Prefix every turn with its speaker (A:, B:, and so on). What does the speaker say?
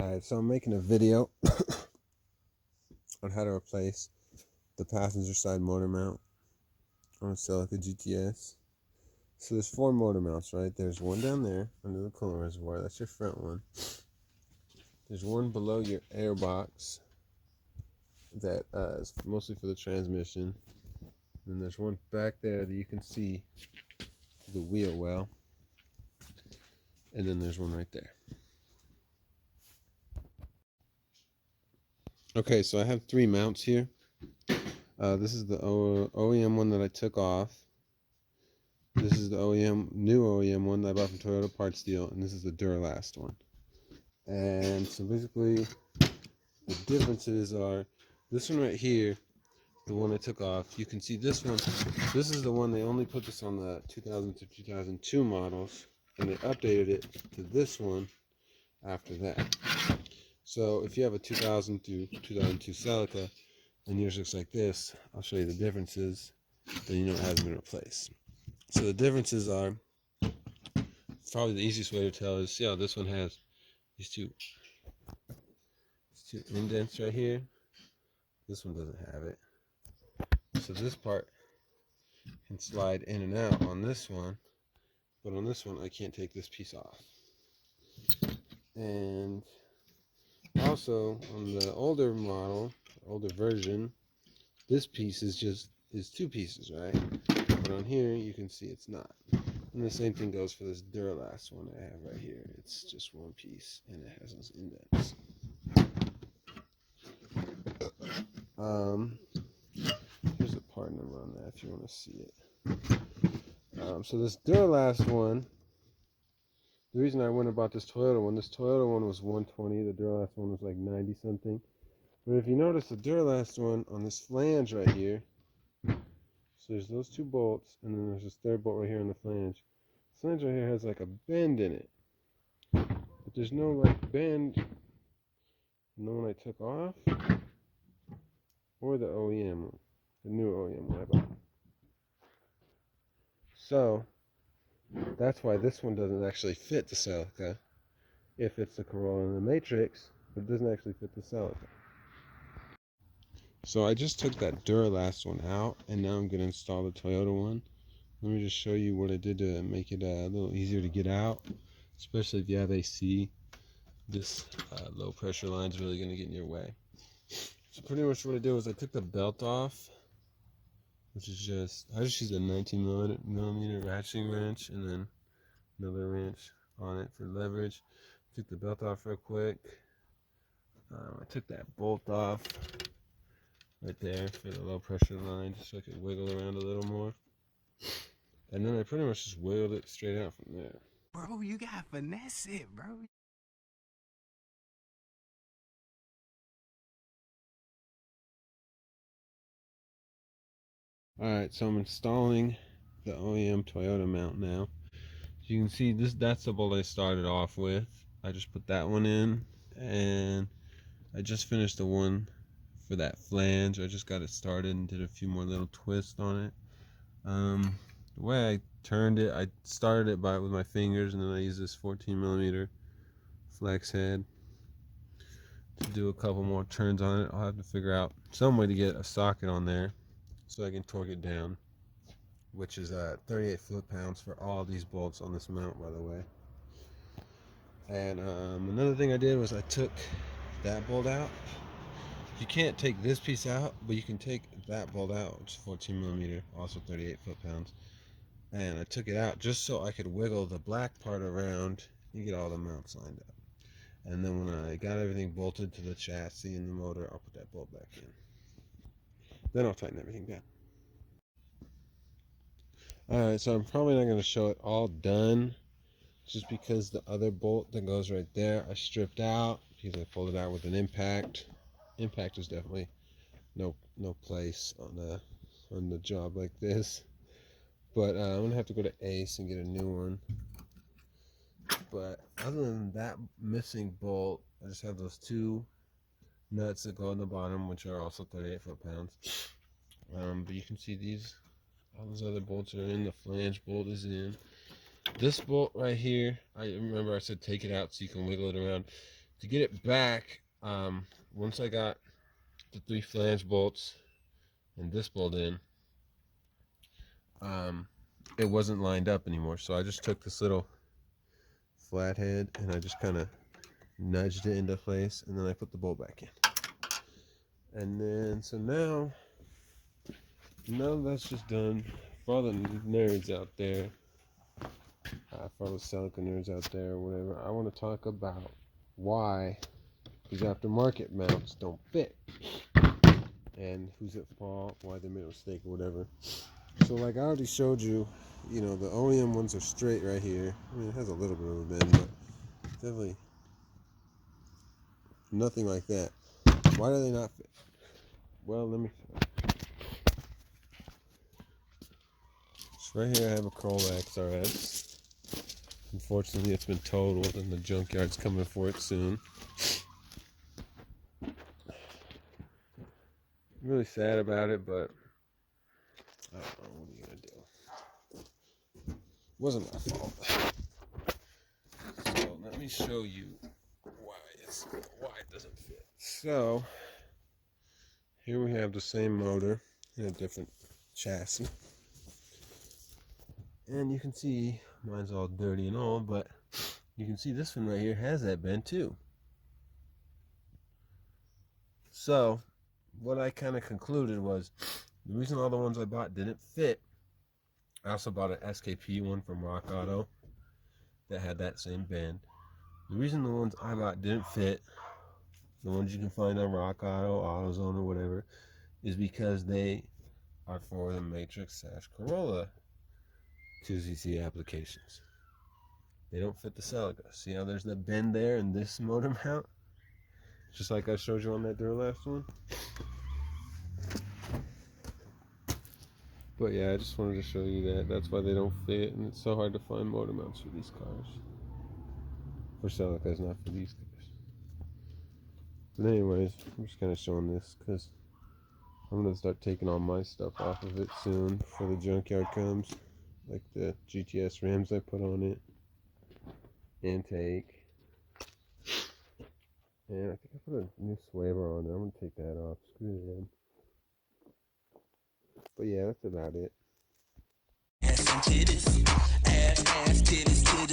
A: Alright, so I'm making a video on how to replace the passenger side motor mount on a Celica GTS. So there's 4 motor mounts, right? There's one down there under the coolant reservoir. That's your front one. There's one below your air box that is mostly for the transmission. And there's one back there that you can see the wheel well. And then there's one right there. Okay, so I have 3 mounts here. This is the OEM one that I took off. This is the new OEM one that I bought from ToyotaPartsDeal, and this is the Duralast one. And so basically, the differences are this one right here, the one I took off. You can see this one. This is the one they only put this on the 2000 to 2002 models, and they updated it to this one after that. So if you have a 2000 to 2002 Celica and yours looks like this, I'll show you the differences, then you know it hasn't been replaced. So the differences are, probably the easiest way to tell is, see how this one has these two indents right here? This one doesn't have it. So this part can slide in and out on this one, but on this one I can't take this piece off. And also on the older model, older version, this piece is 2 pieces, right? But on here you can see it's not. And the same thing goes for this Duralast one I have right here. It's just 1 piece and it has those indents. Here's the part number on that if you want to see it. So this Duralast one, the reason I went about this Toyota one was 120, the Duralast one was like 90 something. But if you notice the Duralast one on this flange right here, so there's those 2 bolts, and then there's this 3rd bolt right here on the flange. The flange right here has like a bend in it, but there's no like bend in the one I took off, or the OEM one, the new OEM one I bought. So that's why this one doesn't actually fit the Celica. If it's the Corolla in the Matrix, but it doesn't actually fit the Celica. So I just took that Duralast one out, and now I'm going to install the Toyota one. Let me just show you what I did to make it a little easier to get out, especially if you have AC. This low pressure line is really going to get in your way. So pretty much what I did was I took the belt off, which is I just used a 19 millimeter ratcheting wrench and then another wrench on it for leverage. Took the belt off real quick. I took that bolt off right there for the low pressure line, just so I could wiggle around a little more. And then I pretty much just wiggled it straight out from there.
B: Bro, you gotta finesse it, bro.
A: Alright, so I'm installing the OEM Toyota mount now. So you can see that's the bolt I started off with. I just put that one in, and I just finished the one for that flange. I just got it started and did a few more little twists on it. The way I turned it, I started it with my fingers, and then I used this 14 millimeter flex head to do a couple more turns on it. I'll have to figure out some way to get a socket on there so I can torque it down, which is 38 foot-pounds for all these bolts on this mount, by the way. And another thing I did was I took that bolt out. You can't take this piece out, but you can take that bolt out, which is 14 millimeter, also 38 foot-pounds. And I took it out just so I could wiggle the black part around and get all the mounts lined up. And then when I got everything bolted to the chassis and the motor, I'll put that bolt back in. Then I'll tighten everything down. Alright, so I'm probably not going to show it all done, just because the other bolt that goes right there I stripped out because I pulled it out with an impact. Impact is definitely no place on the job like this. But I'm going to have to go to Ace and get a new one. But other than that missing bolt, I just have those 2 nuts that go on the bottom, which are also 38 foot-pounds. But you can see all those other bolts are in. The flange bolt is in. This bolt right here, I remember I said take it out so you can wiggle it around. To get it back, once I got the 3 flange bolts and this bolt in, it wasn't lined up anymore. So I just took this little flathead and I just kind of nudged it into place, and then I put the bolt back in. And then, so now that's just done. For all the nerds out there, for all the Celica nerds out there or whatever, I want to talk about why these aftermarket mounts don't fit and who's at fault, why they made a mistake or whatever. So like I already showed you, you know, the OEM ones are straight right here. I mean, it has a little bit of a bend, but definitely nothing like that. Why do they not fit? Well, let me show you. So right here I have a Corolla XRS. Unfortunately, it's been totaled and the junkyard's coming for it soon. I'm really sad about it, but I don't know, what are you gonna do? It wasn't my fault. So let me show you why it doesn't fit. So here we have the same motor in a different chassis. And you can see mine's all dirty and old, but you can see this one right here has that bend too. So what I kind of concluded was the reason all the ones I bought didn't fit. I also bought an SKP one from Rock Auto that had that same bend. The reason the ones I bought didn't fit, the ones you can find on Rock Auto, AutoZone, or whatever, is because they are for the Matrix/Corolla 2CC applications. They don't fit the Celica. See how there's that bend there in this motor mount? Just like I showed you on that Duralast one. But yeah, I just wanted to show you that. That's why they don't fit, and it's so hard to find motor mounts for these cars. For Celicas, not for these cars. But anyways, I'm just kind of showing this because I'm going to start taking all my stuff off of it soon before the junkyard comes. Like the GTS rims I put on it. Intake. And I think I put a new swaber on there. I'm going to take that off. Screw it in. But yeah, that's about it.
B: Ass and titties. Ass, titties, titties.